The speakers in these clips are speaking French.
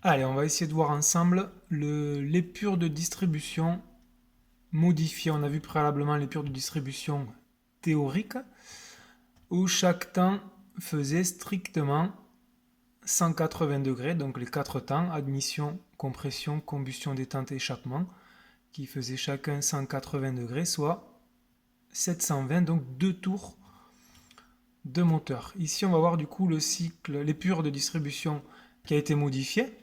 Allez, on va essayer de voir ensemble l'épure de distribution modifiée. On a vu préalablement l'épure de distribution théorique, où chaque temps faisait strictement 180 degrés, donc les quatre temps, admission, compression, combustion, détente, échappement, qui faisaient chacun 180 degrés, soit 720, donc deux tours de moteur. Ici, on va voir du coup le cycle, l'épure de distribution qui a été modifiée.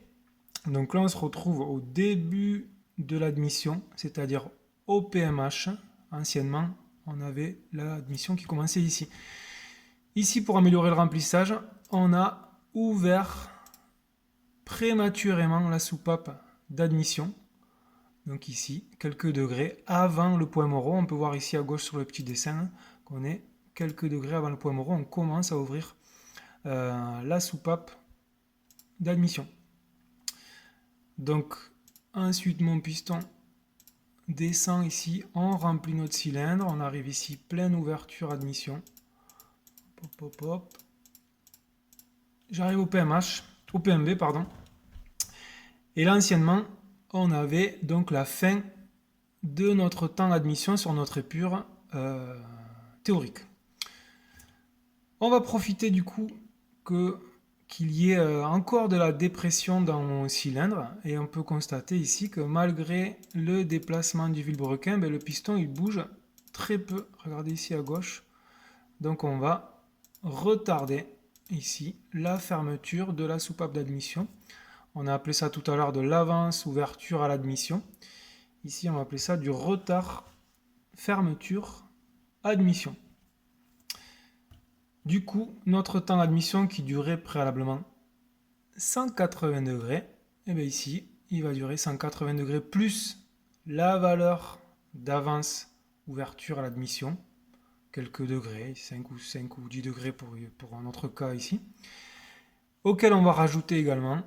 Donc là, on se retrouve au début de l'admission, c'est-à-dire au PMH. Anciennement, on avait l'admission qui commençait ici. Ici, pour améliorer le remplissage, on a ouvert prématurément la soupape d'admission. Donc ici, quelques degrés avant le point Moreau. On peut voir ici à gauche sur le petit dessin qu'on est quelques degrés avant le point Moreau. On commence à ouvrir la soupape d'admission. Donc ensuite, mon piston descend ici, on remplit notre cylindre, on arrive ici, pleine ouverture admission. Hop, hop, hop. J'arrive au PMH, au PMB, pardon. Et là, anciennement, on avait donc la fin de notre temps d'admission sur notre épure théorique. On va profiter du coup qu'il y ait encore de la dépression dans mon cylindre et on peut constater ici que malgré le déplacement du vilebrequin, le piston il bouge très peu. Regardez ici à gauche. Donc on va retarder ici la fermeture de la soupape d'admission. On a appelé ça tout à l'heure de l'avance ouverture à l'admission. Ici on va appeler ça du retard fermeture admission. Du coup, notre temps d'admission qui durait préalablement 180 degrés, et bien ici, il va durer 180 degrés plus la valeur d'avance ouverture à l'admission, quelques degrés, 5 ou 10 degrés pour notre cas ici, auquel on va rajouter également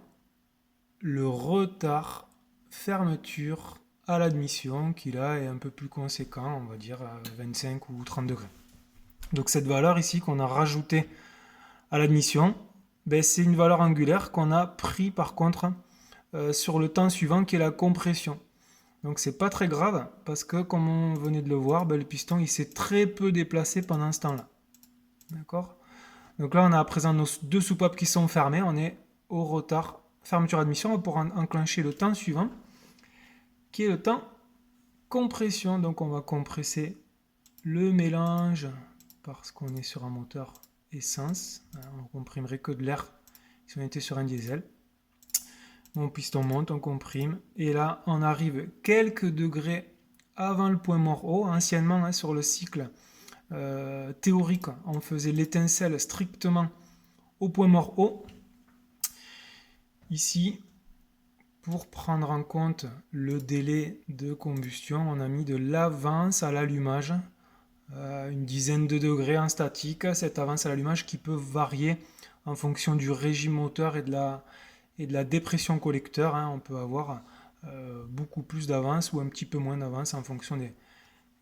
le retard fermeture à l'admission qui là est un peu plus conséquent, on va dire à 25 ou 30 degrés. Donc cette valeur ici qu'on a rajoutée à l'admission, c'est une valeur angulaire qu'on a pris par contre sur le temps suivant qui est la compression. Donc c'est pas très grave parce que comme on venait de le voir, le piston il s'est très peu déplacé pendant ce temps-là. D'accord. Donc là on a à présent nos deux soupapes qui sont fermées, on est au retard fermeture admission pour enclencher le temps suivant qui est le temps compression. Donc on va compresser le mélange parce qu'on est sur un moteur essence. On ne comprimerait que de l'air si on était sur un diesel. Mon piston monte, on comprime. Et là, on arrive quelques degrés avant le point mort haut. Anciennement, sur le cycle théorique, on faisait l'étincelle strictement au point mort haut. Ici, pour prendre en compte le délai de combustion, on a mis de l'avance à l'allumage. Une dizaine de degrés en statique, cette avance à l'allumage qui peut varier en fonction du régime moteur et de la dépression collecteur. On peut avoir beaucoup plus d'avance ou un petit peu moins d'avance en fonction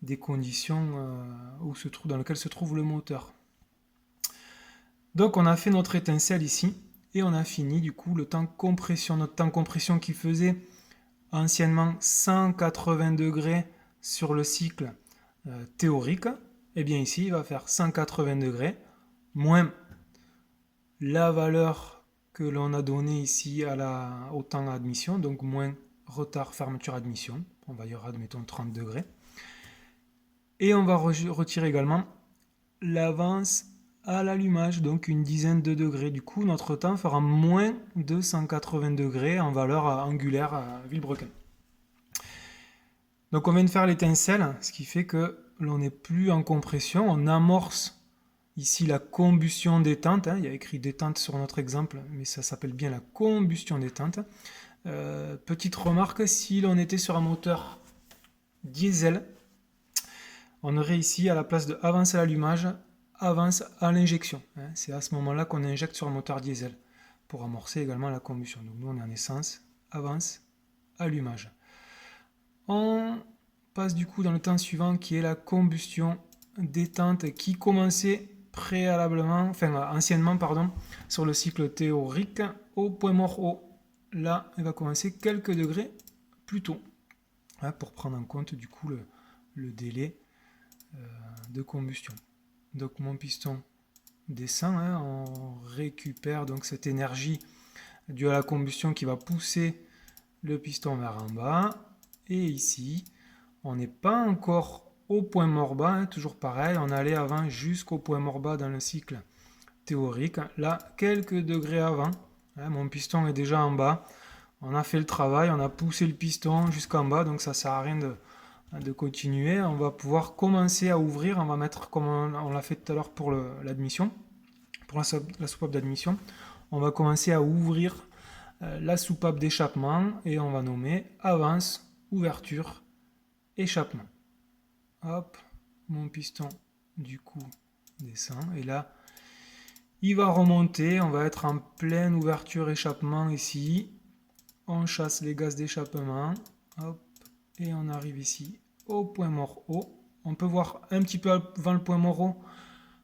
des conditions dans lesquelles se trouve le moteur. Donc on a fait notre étincelle ici et on a fini du coup le temps compression. Notre temps compression qui faisait anciennement 180 degrés sur le cycle théorique, et bien ici il va faire 180 degrés moins la valeur que l'on a donnée ici au temps d'admission, donc moins retard fermeture admission, on va dire admettons 30 degrés, et on va retirer également l'avance à l'allumage, donc une dizaine de degrés. Du coup notre temps fera moins de 180 degrés en valeur angulaire à vilebrequin. Donc on vient de faire l'étincelle, ce qui fait que l'on n'est plus en compression, on amorce ici la combustion détente, il y a écrit détente sur notre exemple, mais ça s'appelle bien la combustion détente. Petite remarque, si l'on était sur un moteur diesel, on aurait ici à la place de avance à l'allumage, avance à l'injection. C'est à ce moment-là qu'on injecte sur un moteur diesel pour amorcer également la combustion. Donc nous on est en essence, avance, allumage. On passe du coup dans le temps suivant qui est la combustion détente qui commençait anciennement sur le cycle théorique au point mort haut. là, elle va commencer quelques degrés plus tôt, hein, pour prendre en compte du coup le délai de combustion. Donc mon piston descend, hein, on récupère donc cette énergie due à la combustion qui va pousser le piston vers en bas. Et ici, on n'est pas encore au point mort bas, hein, toujours pareil, on allait avant jusqu'au point mort bas dans le cycle théorique. Là, quelques degrés avant, hein, mon piston est déjà en bas. On a fait le travail, on a poussé le piston jusqu'en bas, donc ça ne sert à rien de continuer. On va pouvoir commencer à ouvrir, on va mettre comme on l'a fait tout à l'heure pour l'admission, pour la soupape d'admission. On va commencer à ouvrir la soupape d'échappement et on va nommer avance, ouverture, échappement. Hop, mon piston du coup descend et là il va remonter, on va être en pleine ouverture échappement ici. On chasse les gaz d'échappement, hop, et on arrive ici au point mort haut. On peut voir un petit peu avant le point mort haut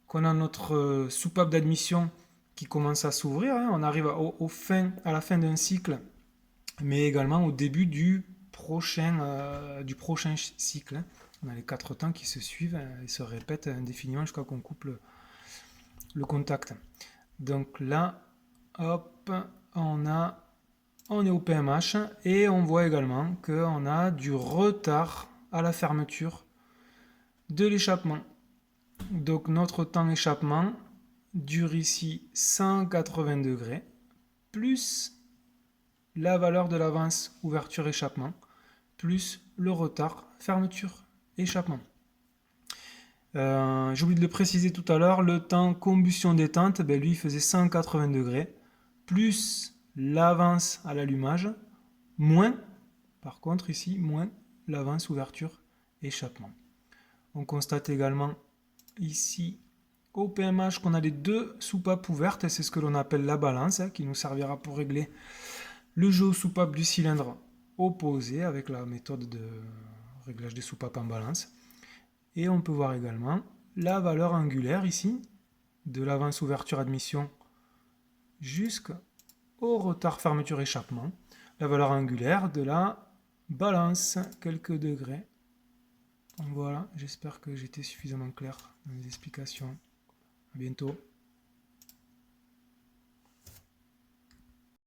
qu'on a notre soupape d'admission qui commence à s'ouvrir, hein. On arrive à la fin d'un cycle, mais également au début du prochain cycle, hein. On a les 4 temps qui se suivent et se répètent indéfiniment jusqu'à qu'on coupe le contact. Donc là, hop, on est au PMH et on voit également qu'on a du retard à la fermeture de l'échappement. Donc notre temps échappement dure ici 180 degrés plus la valeur de l'avance ouverture échappement plus le retard fermeture échappement. J'ai oublié de le préciser tout à l'heure, le temps combustion détente, lui il faisait 180 degrés plus l'avance à l'allumage moins, par contre ici, moins l'avance ouverture échappement. On constate également ici au PMH qu'on a les deux soupapes ouvertes, et c'est ce que l'on appelle la balance, hein, qui nous servira pour régler le jeu aux soupapes du cylindre opposé avec la méthode de réglage des soupapes en balance. Et on peut voir également la valeur angulaire ici, de l'avance ouverture admission jusqu'au retard fermeture échappement, la valeur angulaire de la balance, quelques degrés. Donc voilà, j'espère que j'étais suffisamment clair dans mes explications. À bientôt.